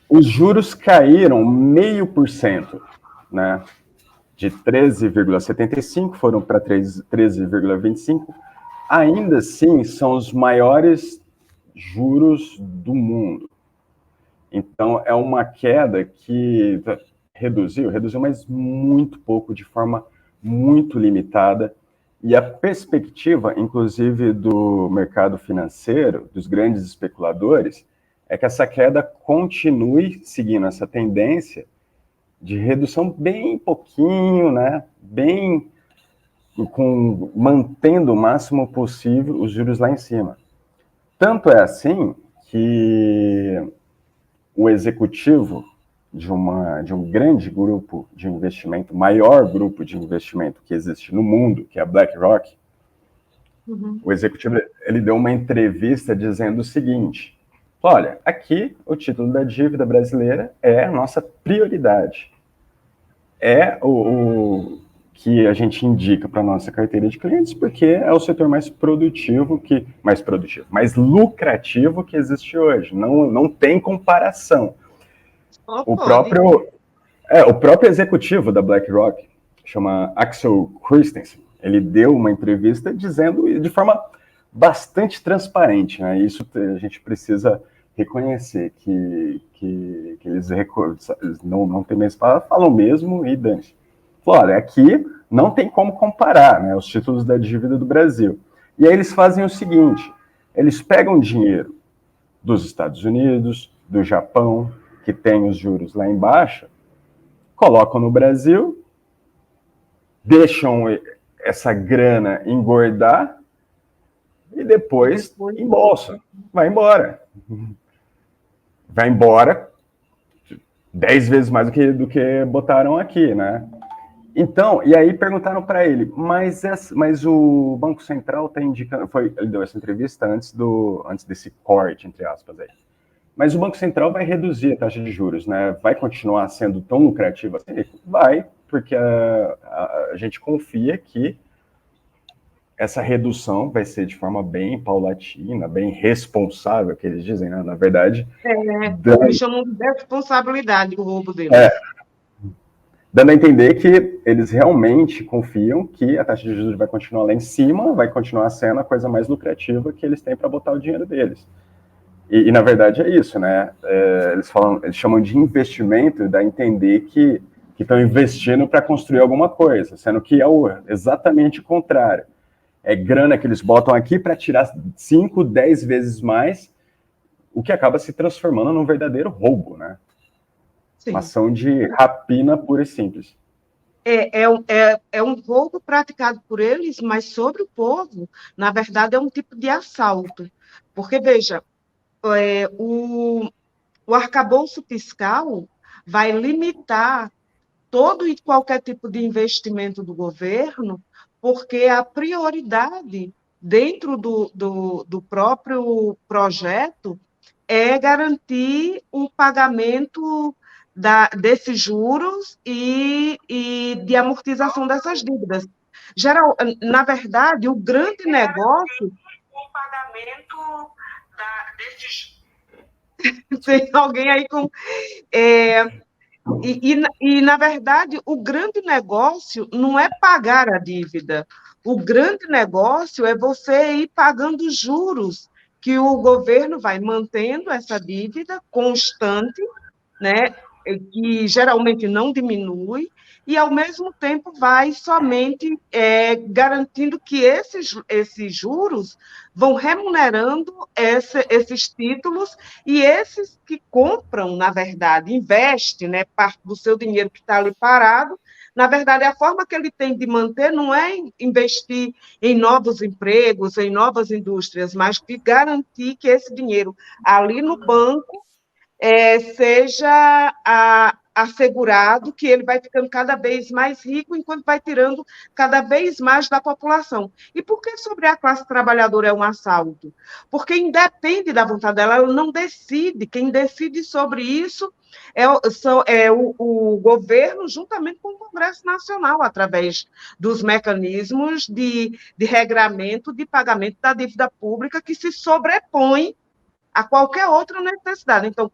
Os juros caíram 0,5%, né? De 13,75 foram para 13,25. Ainda assim, são os maiores juros do mundo. Então, é uma queda que reduziu, mas muito pouco, de forma muito limitada. E a perspectiva, inclusive, do mercado financeiro, dos grandes especuladores, é que essa queda continue seguindo essa tendência de redução bem pouquinho, né? Bem mantendo o máximo possível os juros lá em cima. Tanto é assim que o executivo de um grande grupo de investimento, maior grupo de investimento que existe no mundo, que é a BlackRock, o executivo ele deu uma entrevista dizendo o seguinte: olha, aqui o título da dívida brasileira é a nossa prioridade. É o que a gente indica para a nossa carteira de clientes, porque é o setor mais lucrativo que existe hoje. Não tem comparação. O próprio executivo da BlackRock, chama Axel Christensen, ele deu uma entrevista dizendo de forma bastante transparente, né? Isso a gente precisa reconhecer que eles não tem mais palavra, falam mesmo e dane-se. Olha, aqui não tem como comparar, né, os títulos da dívida do Brasil. E aí eles fazem o seguinte: eles pegam dinheiro dos Estados Unidos, do Japão, que tem os juros lá embaixo, colocam no Brasil, deixam essa grana engordar e depois embolsa. Vai embora. Vai embora 10 vezes mais do que botaram aqui, né? Então, e aí perguntaram para ele, mas o Banco Central está indicando, ele deu essa entrevista antes desse corte, entre aspas, aí. Mas o Banco Central vai reduzir a taxa de juros, né? Vai continuar sendo tão lucrativa assim? Vai, porque a gente confia que essa redução vai ser de forma bem paulatina, bem responsável, que eles dizem, né? Na verdade... Eles chamam de responsabilidade o roubo deles. Dando a entender que eles realmente confiam que a taxa de juros vai continuar lá em cima, vai continuar sendo a coisa mais lucrativa que eles têm para botar o dinheiro deles. E na verdade é isso, né? Eles chamam de investimento, dá a entender que estão investindo para construir alguma coisa, sendo que é exatamente o contrário. É grana que eles botam aqui para tirar 5, 10 vezes mais, o que acaba se transformando num verdadeiro roubo, né? Sim. Uma ação de rapina pura e simples. É um roubo praticado por eles, mas sobre o povo, na verdade, é um tipo de assalto. Porque, veja, o arcabouço fiscal vai limitar todo e qualquer tipo de investimento do governo, porque a prioridade dentro do próprio projeto é garantir o pagamento desses juros e de amortização dessas dívidas. Na verdade, o grande negócio... O pagamento desses... Tem alguém aí com... na verdade, o grande negócio não é pagar a dívida. O grande negócio é você ir pagando juros, que o governo vai mantendo essa dívida constante, né, que geralmente não diminui, e, ao mesmo tempo, vai somente garantindo que esses juros vão remunerando esses títulos, e esses que compram, na verdade, investem, né, parte do seu dinheiro que está ali parado, na verdade, a forma que ele tem de manter não é investir em novos empregos, em novas indústrias, mas de garantir que esse dinheiro ali no banco seja assegurado, que ele vai ficando cada vez mais rico, enquanto vai tirando cada vez mais da população. E por que sobre a classe trabalhadora é um assalto? Porque independe da vontade dela, ela não decide. Quem decide sobre isso é o governo, juntamente com o Congresso Nacional, através dos mecanismos de regramento de pagamento da dívida pública, que se sobrepõe a qualquer outra necessidade. Então,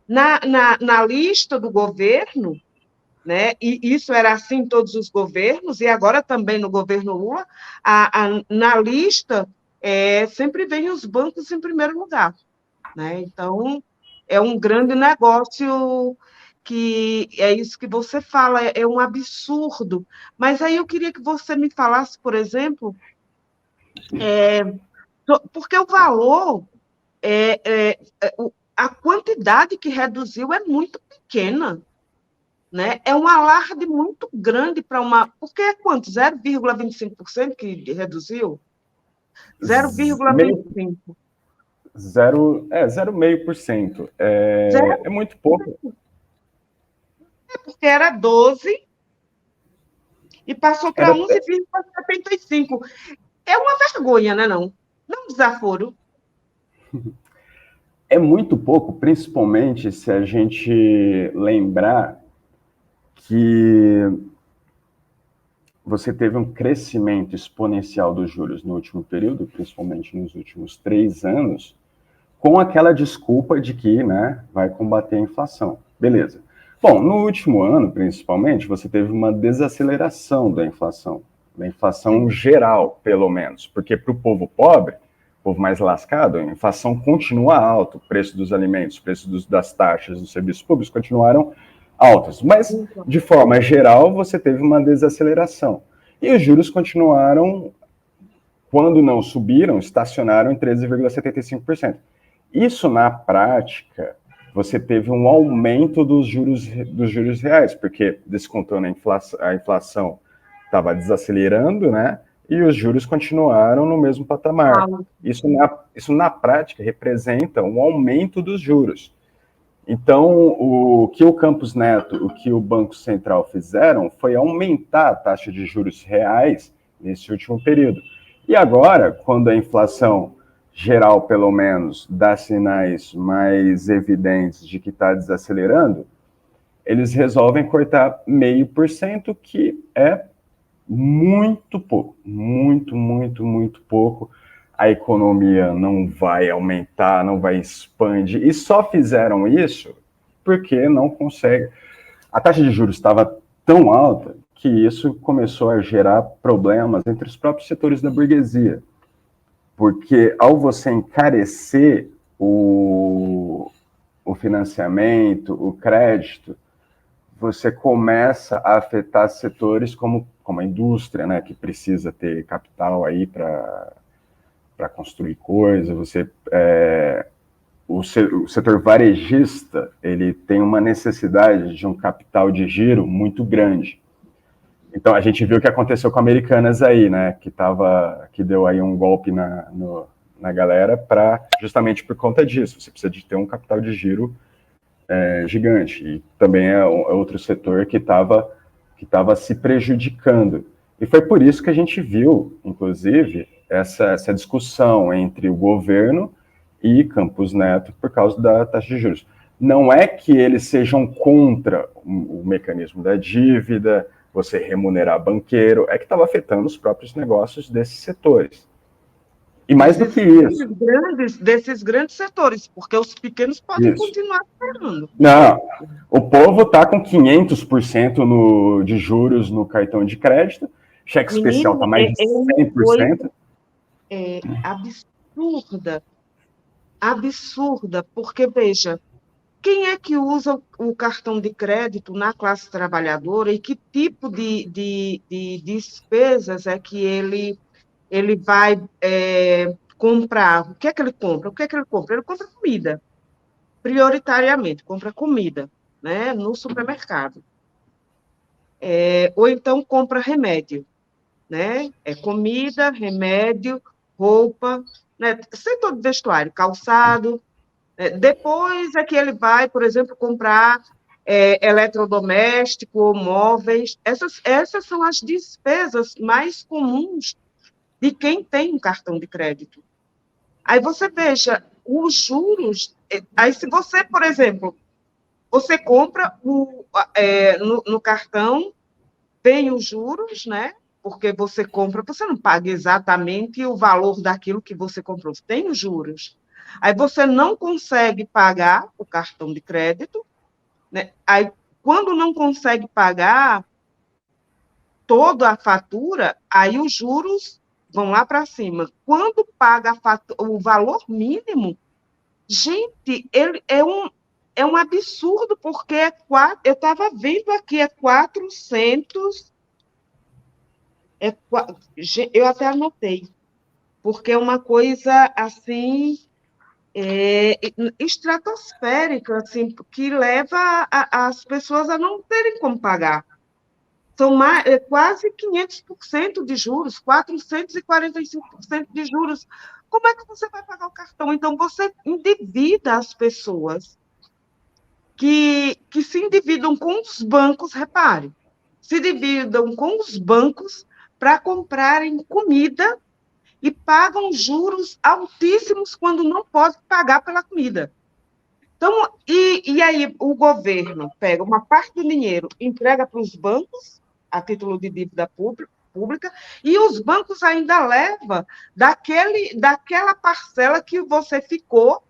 na lista do governo, né, e isso era assim em todos os governos, e agora também no governo Lula, na lista sempre vem os bancos em primeiro lugar. Né? Então, é um grande negócio que é isso que você fala, é um absurdo. Mas aí eu queria que você me falasse, por exemplo, porque o valor, a quantidade que reduziu é muito pequena. Né? É um alarde muito grande para uma. Porque é quanto? 0,25% que reduziu? 0,25%. 0,5%. É muito pouco. Porque era 12 e passou para 11,75. É uma vergonha, né, não? Não um desaforo. É muito pouco, principalmente se a gente lembrar que você teve um crescimento exponencial dos juros no último período, principalmente nos últimos 3 anos, com aquela desculpa de que, né, vai combater a inflação. Beleza. Bom, no último ano, principalmente, você teve uma desaceleração da inflação geral, pelo menos, porque para o povo pobre, povo mais lascado, a inflação continua alta, o preço dos alimentos, o preço das taxas dos serviços públicos continuaram altos, mas, de forma geral, você teve uma desaceleração. E os juros continuaram, quando não subiram, estacionaram em 13,75%. Isso, na prática, você teve um aumento dos juros reais, porque descontando a inflação estava desacelerando, né? E os juros continuaram no mesmo patamar. Isso na prática, representa um aumento dos juros. Então, o que o Campos Neto, o que o Banco Central fizeram foi aumentar a taxa de juros reais nesse último período. E agora, quando a inflação geral, pelo menos, dá sinais mais evidentes de que está desacelerando, eles resolvem cortar 0,5%, que é muito pouco, muito pouco. A economia não vai aumentar, não vai expandir, e só fizeram isso porque não consegue. A taxa de juros estava tão alta que isso começou a gerar problemas entre os próprios setores da burguesia, porque ao você encarecer o financiamento, o crédito, você começa a afetar setores como a indústria, né, que precisa ter capital aí para construir coisa. O setor varejista, ele tem uma necessidade de um capital de giro muito grande. Então, a gente viu o que aconteceu com Americanas aí, né, que deu aí um golpe na galera, justamente por conta disso. Você precisa de ter um capital de giro gigante. E também é outro setor que estava se prejudicando. E foi por isso que a gente viu, inclusive, essa discussão entre o governo e Campos Neto por causa da taxa de juros. Não é que eles sejam contra o mecanismo da dívida, você remunerar banqueiro, é que estava afetando os próprios negócios desses setores. E mais do que isso... Desses grandes setores, porque os pequenos podem continuar pagando. Não, o povo está com 500% de juros no cartão de crédito, cheque especial está mais de 100%. É absurda, porque, veja, quem é que usa o cartão de crédito na classe trabalhadora e que tipo de despesas é que ele vai comprar? O que é que ele compra? Ele compra comida, prioritariamente, compra comida, né, no supermercado. Ou então compra remédio, né? Comida, remédio, roupa, né? Setor de vestuário, calçado. Depois é que ele vai, por exemplo, comprar eletrodoméstico ou móveis. Essas são as despesas mais comuns de quem tem um cartão de crédito. Aí você veja, os juros... Aí se você, por exemplo, você compra no cartão, vem os juros, né? Porque você compra, você não paga exatamente o valor daquilo que você comprou, tem os juros. Aí você não consegue pagar o cartão de crédito, né? Aí, quando não consegue pagar toda a fatura, aí os juros vão lá para cima. Quando paga o valor mínimo, gente, ele é um absurdo, porque eu estava vendo aqui, é 400, eu até anotei, porque é uma coisa assim, estratosférica, assim, que leva as pessoas a não terem como pagar. São quase 500% de juros, 445% de juros. Como é que você vai pagar o cartão? Então, você endivida as pessoas que se endividam com os bancos, repare, se endividam com os bancos para comprarem comida e pagam juros altíssimos quando não podem pagar pela comida. Então, e aí o governo pega uma parte do dinheiro, entrega para os bancos, a título de dívida pública, e os bancos ainda levam daquela parcela que você ficou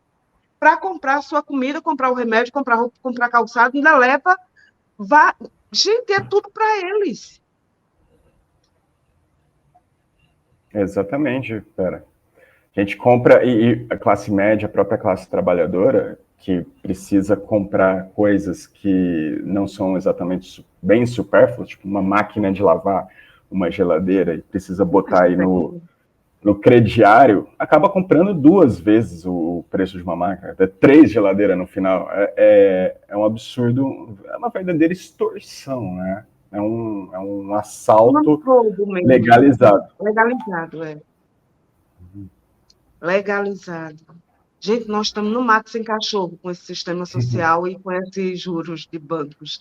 para comprar a sua comida, comprar o remédio, comprar roupa, comprar calçado, ainda leva. Gente, é tudo para eles. Exatamente, pera. A gente compra, e a classe média, a própria classe trabalhadora, que precisa comprar coisas que não são exatamente bem supérfluas, tipo uma máquina de lavar, uma geladeira, e precisa botar aí no crediário, acaba comprando 2 vezes o preço de uma máquina, até 3 geladeiras no final. É um absurdo, é uma verdadeira extorsão, né? É um assalto legalizado. Legalizado, é. Legalizado. Gente, nós estamos no mato sem cachorro com esse sistema social e com esses juros de bancos.